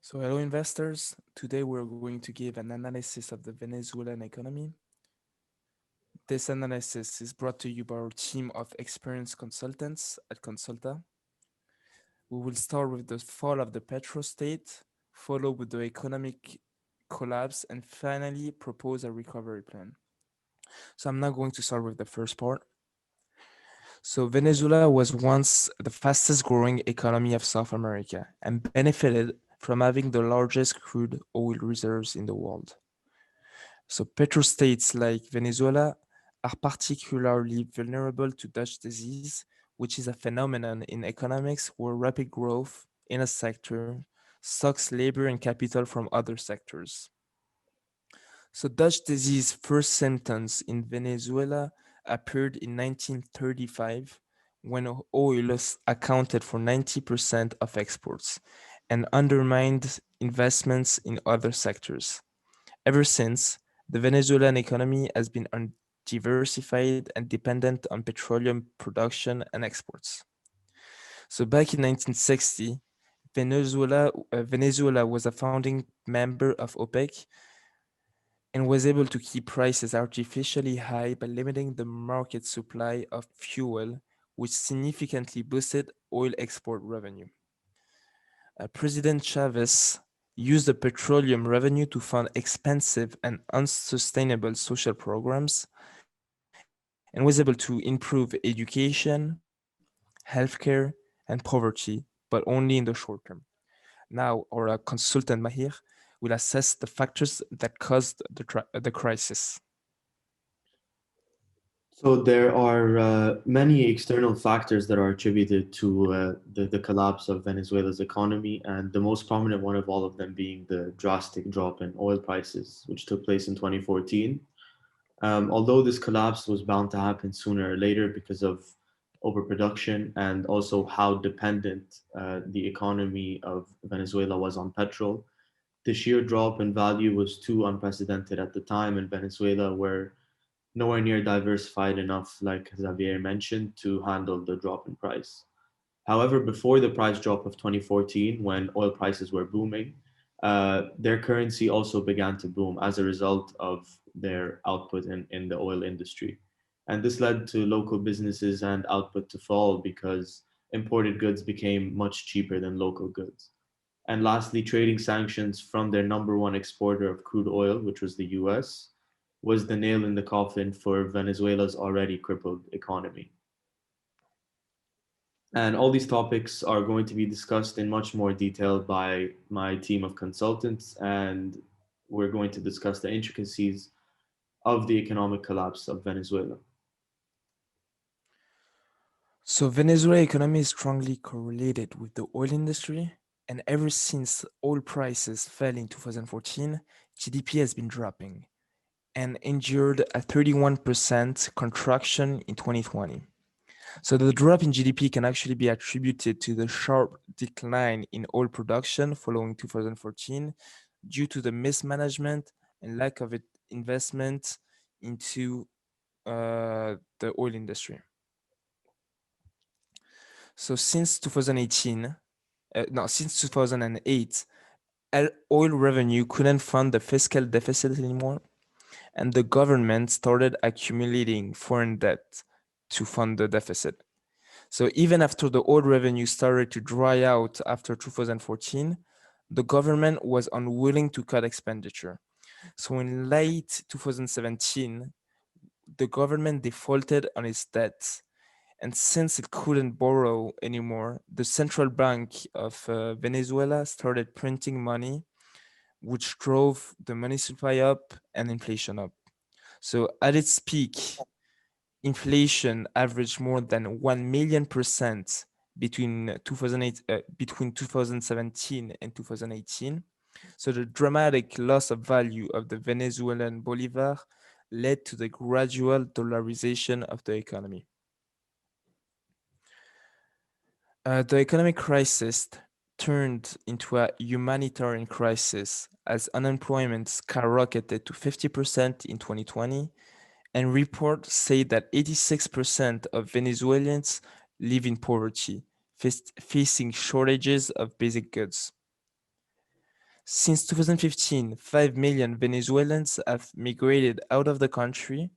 So, hello investors. Today we're going to give an analysis of the Venezuelan economy. This analysis is brought to you by our team of experienced consultants at Consulta. We will start with the fall of the petrostate, follow with the economic collapse, and finally propose a recovery plan. So, I'm now going to start with the first part. So, Venezuela was once the fastest growing economy of South America and benefited from having the largest crude oil reserves in the world. So petrostates like Venezuela are particularly vulnerable to Dutch disease, which is a phenomenon in economics where rapid growth in a sector sucks labor and capital from other sectors. So Dutch disease first symptoms in Venezuela appeared in 1935 when oil accounted for 90% of exports and undermined investments in other sectors. Ever since, the Venezuelan economy has been undiversified and dependent on petroleum production and exports. So back in 1960, Venezuela was a founding member of OPEC and was able to keep prices artificially high by limiting the market supply of fuel, which significantly boosted oil export revenue. President Chavez used the petroleum revenue to fund expensive and unsustainable social programs and was able to improve education, healthcare, and poverty, but only in the short term. Now, our consultant Maher will assess the factors that caused the crisis. So there are many external factors that are attributed to the collapse of Venezuela's economy, and the most prominent one of all of them being the drastic drop in oil prices, which took place in 2014. Although this collapse was bound to happen sooner or later because of overproduction and also how dependent the economy of Venezuela was on petrol, the sheer drop in value was too unprecedented at the time in Venezuela, where nowhere near diversified enough, like Xavier mentioned, to handle the drop in price. However, before the price drop of 2014, when oil prices were booming, their currency also began to boom as a result of their output in the oil industry. And this led to local businesses and output to fall because imported goods became much cheaper than local goods. And lastly, trading sanctions from their number one exporter of crude oil, which was the US, was the nail in the coffin for Venezuela's already crippled economy. And all these topics are going to be discussed in much more detail by my team of consultants, and we're going to discuss the intricacies of the economic collapse of Venezuela. So Venezuela economy is strongly correlated with the oil industry, and ever since oil prices fell in 2014, GDP has been dropping and endured a 31% contraction in 2020. So the drop in GDP can actually be attributed to the sharp decline in oil production following 2014 due to the mismanagement and lack of investment into the oil industry. So since 2018, no, since 2008, oil revenue couldn't fund the fiscal deficit anymore, and the government started accumulating foreign debt to fund the deficit. So even after the oil revenue started to dry out after 2014, the government was unwilling to cut expenditure. So in late 2017, the government defaulted on its debt. And since it couldn't borrow anymore, the central bank of Venezuela started printing money, which drove the money supply up and inflation up. So at its peak, inflation averaged more than 1 million% between 2017 and 2018. So the dramatic loss of value of the Venezuelan bolivar led to the gradual dollarization of the economy. The economic crisis turned into a humanitarian crisis as unemployment skyrocketed to 50% in 2020, and reports say that 86% of Venezuelans live in poverty, facing shortages of basic goods. Since 2015, 5 million Venezuelans have migrated out of the country,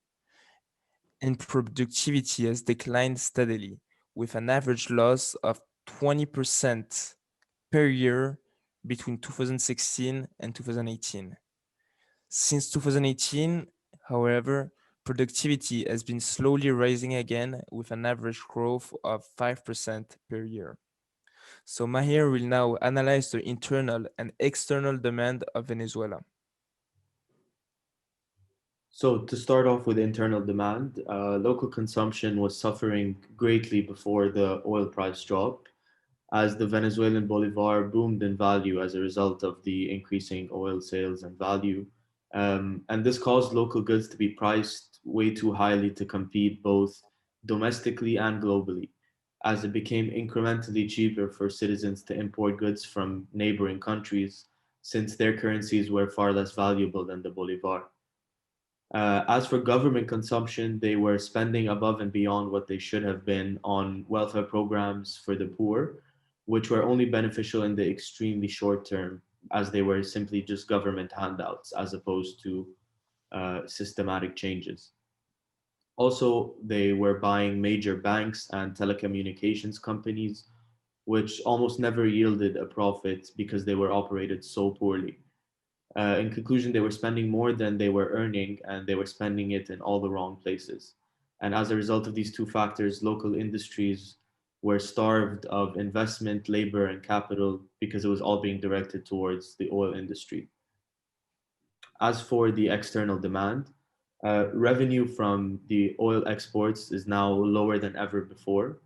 and productivity has declined steadily, with an average loss of 20% per year between 2016 and 2018. Since 2018, however, productivity has been slowly rising again with an average growth of 5% per year. So Maher will now analyze the internal and external demand of Venezuela. So to start off with internal demand, local consumption was suffering greatly before the oil price drop, as the Venezuelan bolivar boomed in value as a result of the increasing oil sales and value. And this caused local goods to be priced way too highly to compete both domestically and globally, as it became incrementally cheaper for citizens to import goods from neighboring countries since their currencies were far less valuable than the bolivar. As for government consumption, they were spending above and beyond what they should have been on welfare programs for the poor, which were only beneficial in the extremely short term, as they were simply just government handouts as opposed to systematic changes. Also, they were buying major banks and telecommunications companies, which almost never yielded a profit because they were operated so poorly. In conclusion, they were spending more than they were earning, and they were spending it in all the wrong places. And as a result of these two factors, local industries were starved of investment, labor, and capital because it was all being directed towards the oil industry. As for the external demand, revenue from the oil exports is now lower than ever before.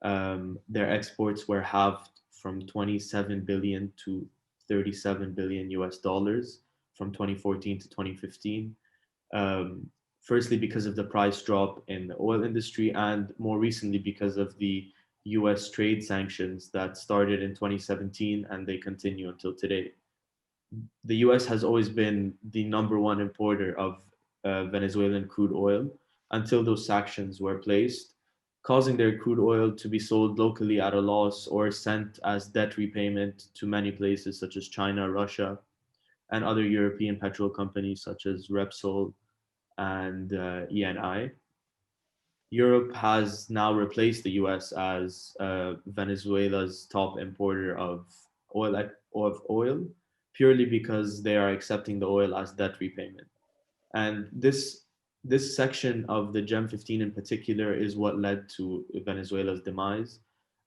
Their exports were halved from 27 billion to 37 billion US dollars from 2014 to 2015. Um, Firstly, because of the price drop in the oil industry, and more recently, because of the US trade sanctions that started in 2017 and they continue until today. The US has always been the number one importer of Venezuelan crude oil until those sanctions were placed, causing their crude oil to be sold locally at a loss or sent as debt repayment to many places such as China, Russia, and other European petrol companies such as Repsol and ENI. Europe has now replaced the US as Venezuela's top importer of oil purely because they are accepting the oil as debt repayment. And this section of the Gem 15 in particular is what led to Venezuela's demise.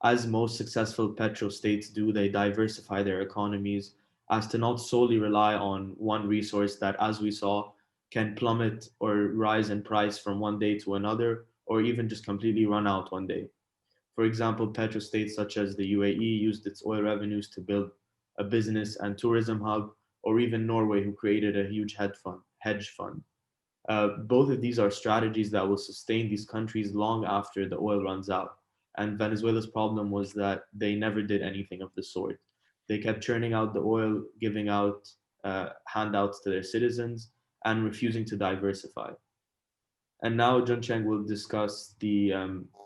As most successful petrostates do, they diversify their economies as to not solely rely on one resource that, as we saw, can plummet or rise in price from one day to another, or even just completely run out one day. For example, petrostates such as the UAE used its oil revenues to build a business and tourism hub, or even Norway, who created a huge hedge fund. Both of these are strategies that will sustain these countries long after the oil runs out. And Venezuela's problem was that they never did anything of the sort. They kept churning out the oil, giving out handouts to their citizens, and refusing to diversify. And now Juncheng will discuss the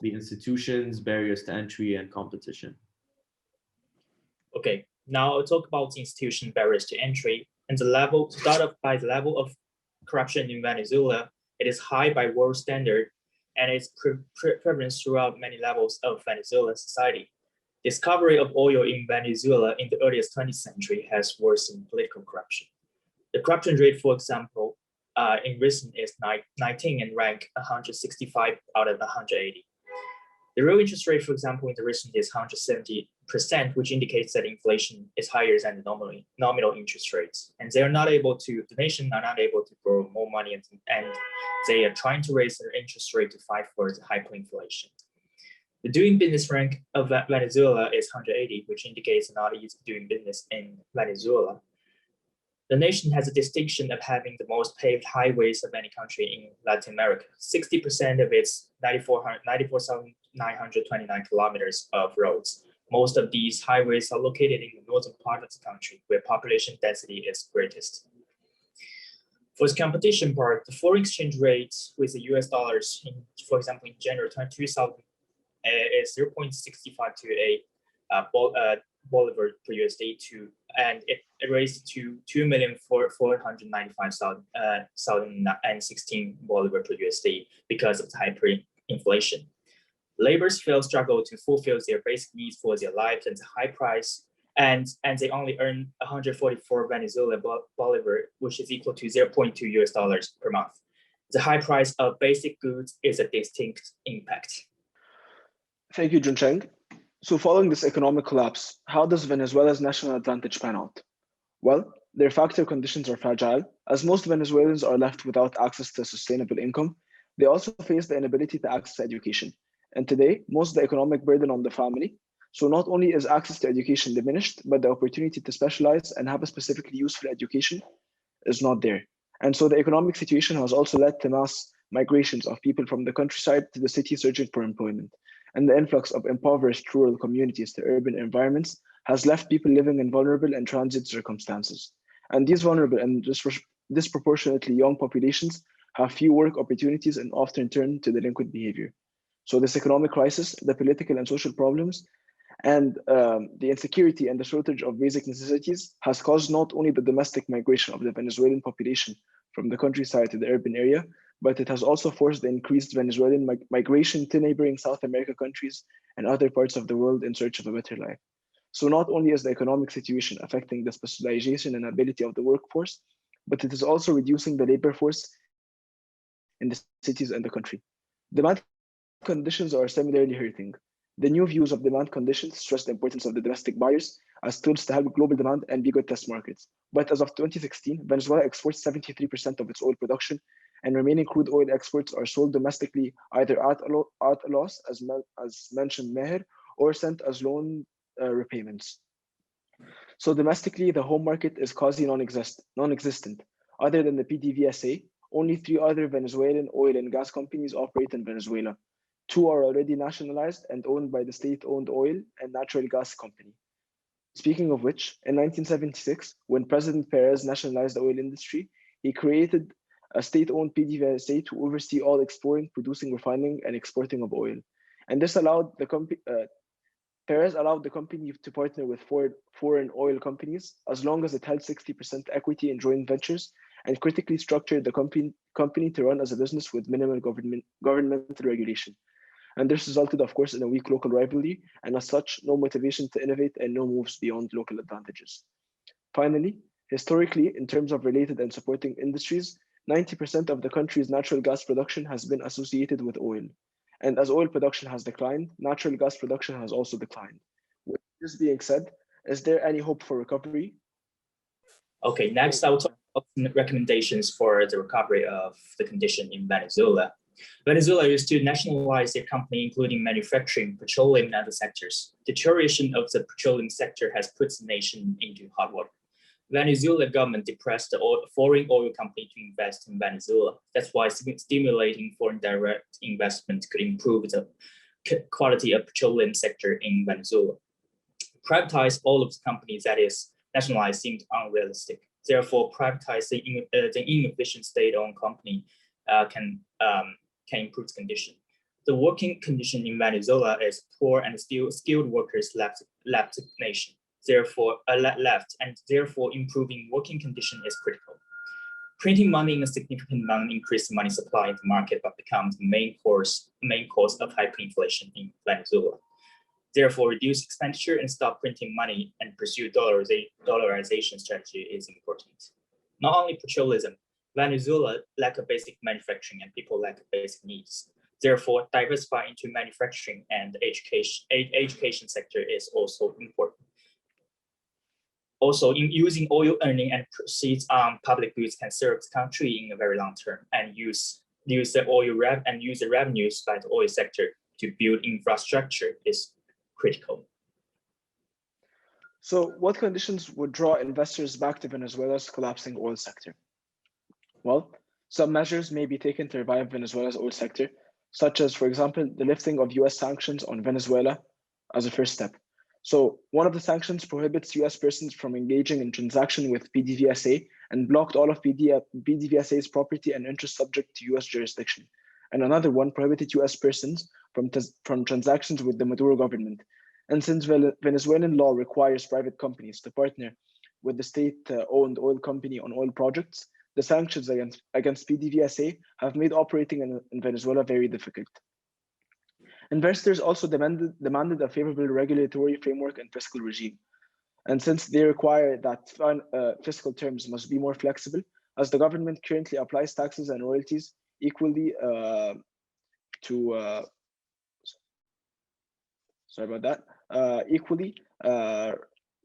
institutions, barriers to entry, and competition. Okay, now I'll talk about the institution barriers to entry and the level. To start off by the level of corruption in Venezuela, it is high by world standard, and it's prevalent throughout many levels of Venezuelan society. Discovery of oil in Venezuela in the earliest 20th century has worsened political corruption. The corruption rate, for example, in recent is 19 and rank 165 out of 180. The real interest rate, for example, in the recent is 170%, which indicates that inflation is higher than the nominal interest rates. And they are not able to, the nation are not able to borrow more money, and they are trying to raise their interest rate to fight for the hyperinflation. The doing business rank of Venezuela is 180, which indicates not easy doing business in Venezuela. The nation has a distinction of having the most paved highways of any country in Latin America. 60% of its 94,929 kilometers of roads. Most of these highways are located in the northern part of the country, where population density is greatest. For the competition part, the foreign exchange rate with the US dollars, for example, in January 2000, is 0.65 to a bolivar per USD and it raised to 2,495,016 bolivar per USD because of the hyperinflation. Laborers still struggle to fulfill their basic needs for their lives and the high price, and they only earn 144 Venezuelan bolivar, which is equal to 0.2 US dollars per month. The high price of basic goods is a distinct impact. Thank you, Juncheng. So following this economic collapse, how does Venezuela's national advantage pan out? Well, their factor conditions are fragile. As most Venezuelans are left without access to sustainable income, they also face the inability to access education. And today, most of the economic burden on the family. So not only is access to education diminished, but the opportunity to specialize and have a specifically useful education is not there. And so the economic situation has also led to mass migrations of people from the countryside to the city searching for employment. And the influx of impoverished rural communities to urban environments has left people living in vulnerable and transit circumstances. And these vulnerable and disproportionately young populations have few work opportunities and often turn to delinquent behavior. So this economic crisis, the political and social problems, and the insecurity and the shortage of basic necessities has caused not only the domestic migration of the Venezuelan population from the countryside to the urban area, but it has also forced the increased Venezuelan migration to neighboring South America countries and other parts of the world in search of a better life. So not only is the economic situation affecting the specialization and ability of the workforce, but it is also reducing the labor force in the cities and the country. Demand conditions are similarly hurting. The new views of demand conditions stress the importance of the domestic buyers as tools to help global demand and be good test markets. But as of 2016, Venezuela exports 73% of its oil production, and remaining crude oil exports are sold domestically either at a loss, as mentioned Maher, or sent as loan repayments. So domestically, the home market is quasi non-existent. Other than the PDVSA, only 3 other Venezuelan oil and gas companies operate in Venezuela. 2 are already nationalized and owned by the state-owned oil and natural gas company. Speaking of which, in 1976, when President Perez nationalized the oil industry, he created a state-owned PDVSA to oversee all exploring, producing, refining, and exporting of oil. And this allowed the Perez allowed the company to partner with foreign oil companies as long as it held 60% equity in joint ventures and critically structured the company to run as a business with minimal governmental regulation. And this resulted, of course, in a weak local rivalry, and as such, no motivation to innovate and no moves beyond local advantages. Finally, historically, in terms of related and supporting industries, 90% of the country's natural gas production has been associated with oil. And as oil production has declined, natural gas production has also declined. With this being said, is there any hope for recovery? Okay, next I'll talk about recommendations for the recovery of the condition in Venezuela. Venezuela used to nationalize their company, including manufacturing, petroleum, and other sectors. Deterioration of the petroleum sector has put the nation into hot water. Venezuela government depressed the foreign oil company to invest in Venezuela. That's why stimulating foreign direct investment could improve the quality of petroleum sector in Venezuela. Privatize all of the companies that is nationalized seemed unrealistic. Therefore, privatizing the inefficient state-owned company can improve the condition. The working condition in Venezuela is poor and still skilled workers left the nation. Therefore, improving working condition is critical. Printing money in a significant amount increases money supply in the market, but becomes the main cause of hyperinflation in Venezuela. Therefore, reduce expenditure and stop printing money and pursue dollarization strategy is important. Not only petroleum, Venezuela lack a basic manufacturing and people lack basic needs. Therefore, diversify into manufacturing and education sector is also important. Also, in using oil earning and proceeds on public goods can serve the country in a very long term and use the revenues by the oil sector to build infrastructure is critical. So what conditions would draw investors back to Venezuela's collapsing oil sector? Well, some measures may be taken to revive Venezuela's oil sector, such as, for example, the lifting of US sanctions on Venezuela as a first step. So one of the sanctions prohibits US persons from engaging in transaction with PDVSA and blocked all of PDVSA's property and interest subject to US jurisdiction. And another one prohibited US persons from transactions with the Maduro government. And since Venezuelan law requires private companies to partner with the state-owned oil company on oil projects, the sanctions against PDVSA have made operating in Venezuela very difficult. Investors also demanded a favorable regulatory framework and fiscal regime. And since they require that fiscal terms must be more flexible, as the government currently applies taxes and royalties equally to sorry about that. Equally,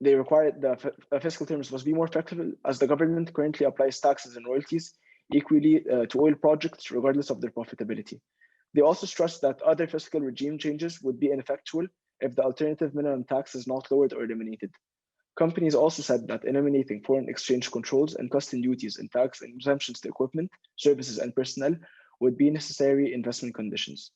they require the fiscal terms must be more flexible, as the government currently applies taxes and royalties equally to oil projects, regardless of their profitability. They also stressed that other fiscal regime changes would be ineffectual if the alternative minimum tax is not lowered or eliminated. Companies also said that eliminating foreign exchange controls and custom duties and tax and exemptions to equipment, services, and personnel would be necessary investment conditions.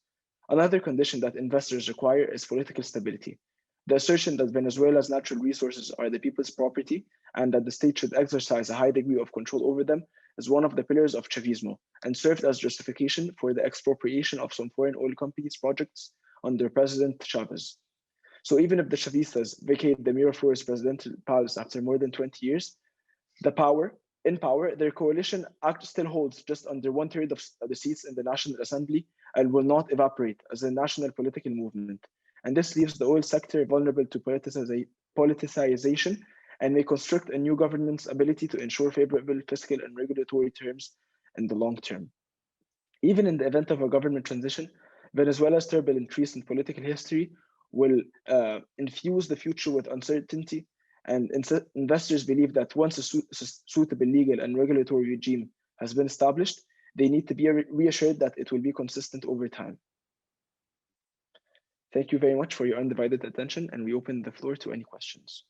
Another condition that investors require is political stability. The assertion that Venezuela's natural resources are the people's property and that the state should exercise a high degree of control over them is one of the pillars of Chavismo and served as justification for the expropriation of some foreign oil companies' projects under President Chavez. So even if the Chavistas vacate the Miraflores presidential palace after more than 20 years, in power, their coalition still holds just under 1/3 of the seats in the National Assembly and will not evaporate as a national political movement. And this leaves the oil sector vulnerable to politicization and may constrict a new government's ability to ensure favorable fiscal and regulatory terms in the long term. Even in the event of a government transition, Venezuela's turbulent recent political history will infuse the future with uncertainty, and investors believe that once a suitable legal and regulatory regime has been established, they need to be reassured that it will be consistent over time. Thank you very much for your undivided attention, and we open the floor to any questions.